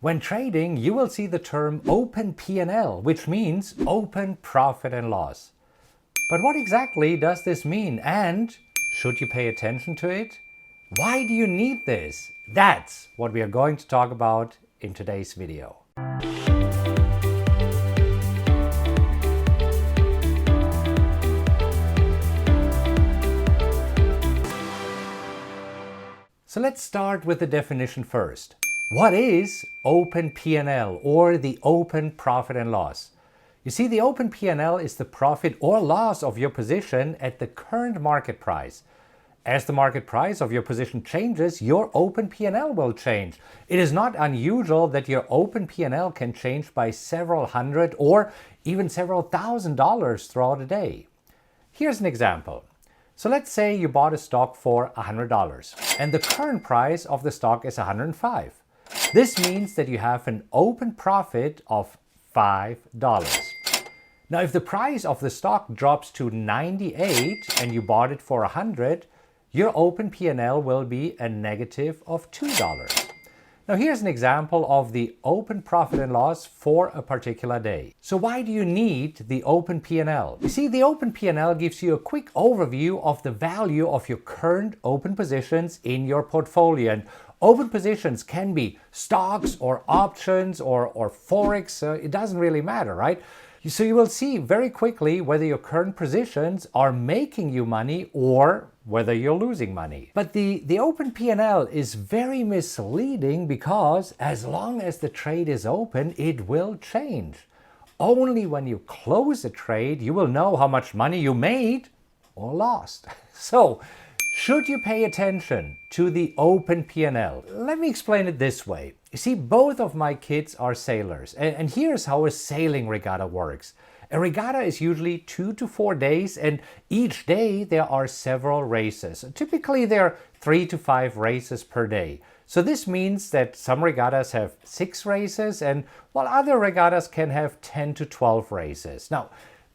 When trading, you will see the term Open P&L, which means open profit and loss. But what exactly does this mean, and should you pay attention to it? Why do you need this? That's what we are going to talk about in today's video. So let's start with the definition first. What is Open P&L or the open profit and loss? You see, the open P&L is the profit or loss of your position at the current market price. As the market price of your position changes, your open P&L will change. It is not unusual that your open P&L can change by several hundred or even several $1,000s throughout a day. Here's an example. So let's say you bought a stock for $100 and the current price of the stock is $105. This means that you have an open profit of $5. Now, if the price of the stock drops to 98 and you bought it for 100, your open P&L will be a negative of $2. Now, here's an example of the open profit and loss for a particular day. So why do you need the open P&L? You see, the open P&L gives you a quick overview of the value of your current open positions in your portfolio. And open positions can be stocks or options or Forex. It doesn't really matter, right? So you will see very quickly whether your current positions are making you money or whether you're losing money. But the open P&L is very misleading because as long as the trade is open, it will change. Only when you close a trade, you will know how much money you made or lost. So, should you pay attention to the open P&L? Let me explain it this way. You see, both of my kids are sailors, and here's how a sailing regatta works. A regatta is usually 2 to 4 days, and each day there are several races. Typically there are 3 to 5 races per day. So this means that some regattas have 6 races, and while other regattas can have 10 to 12 races. Now,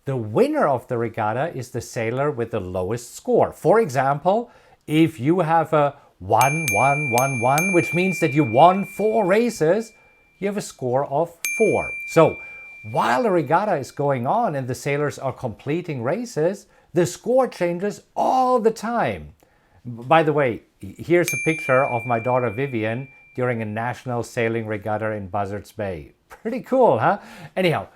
the winner of the regatta is the sailor with the lowest score. For example, if you have a 1-1-1-1, which means that you won 4 races, you have a score of 4. So, while the regatta is going on and the sailors are completing races, the score changes all the time. By the way, here's a picture of my daughter Vivian during a national sailing regatta in Buzzards Bay. Pretty cool, huh? Anyhow,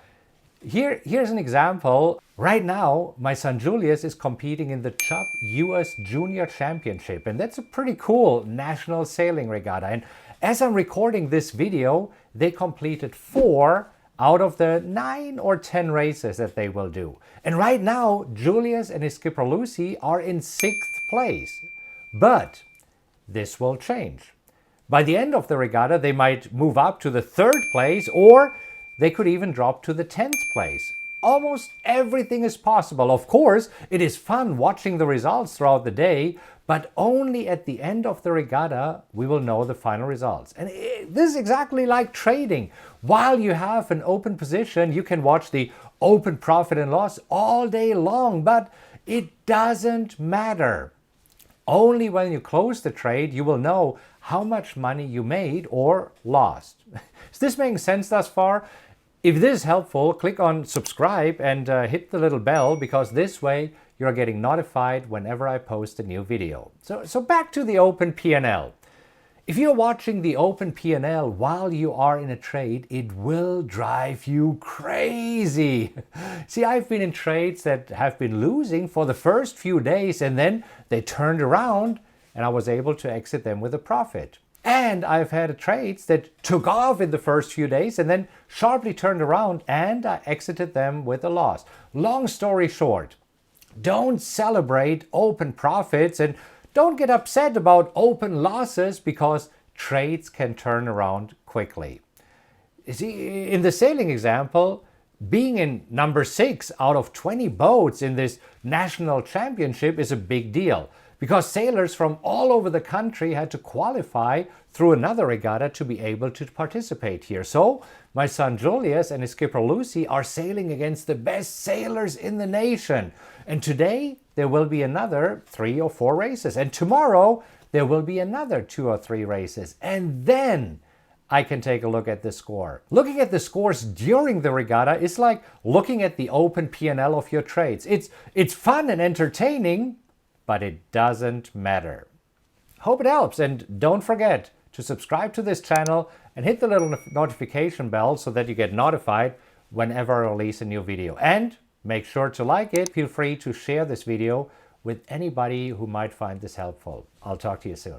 here's an example. Right now, my son Julius is competing in the Chubb US Junior Championship, and that's a pretty cool national sailing regatta. And as I'm recording this video, they completed 4 out of the 9 or 10 races that they will do. And right now, Julius and his skipper Lucy are in 6th place. But this will change. By the end of the regatta, they might move up to the 3rd place, or they could even drop to the 10th place. Almost everything is possible. Of course, it is fun watching the results throughout the day, but only at the end of the regatta we will know the final results. And this is exactly like trading. While you have an open position, you can watch the open profit and loss all day long, but it doesn't matter. Only when you close the trade, you will know how much money you made or lost. Is this making sense thus far? If this is helpful, click on subscribe and hit the little bell, because this way you're getting notified whenever I post a new video. So back to the open P&L. If you're watching the open P&L while you are in a trade, it will drive you crazy. See, I've been in trades that have been losing for the first few days, and then they turned around and I was able to exit them with a profit. And I've had trades that took off in the first few days and then sharply turned around and I exited them with a loss. Long story short, don't celebrate open profits and don't get upset about open losses, because trades can turn around quickly. You see, in the sailing example, being in number 6 out of 20 boats in this national championship is a big deal, because sailors from all over the country had to qualify through another regatta to be able to participate here. So my son Julius and his skipper Lucy are sailing against the best sailors in the nation. And today there will be another 3 or 4 races. And tomorrow there will be another 2 or 3 races. And then I can take a look at the score. Looking at the scores during the regatta is like looking at the open P&L of your trades. It's fun and entertaining, but it doesn't matter. Hope it helps, and don't forget to subscribe to this channel and hit the little notification bell so that you get notified whenever I release a new video. And make sure to like it. Feel free to share this video with anybody who might find this helpful. I'll talk to you soon.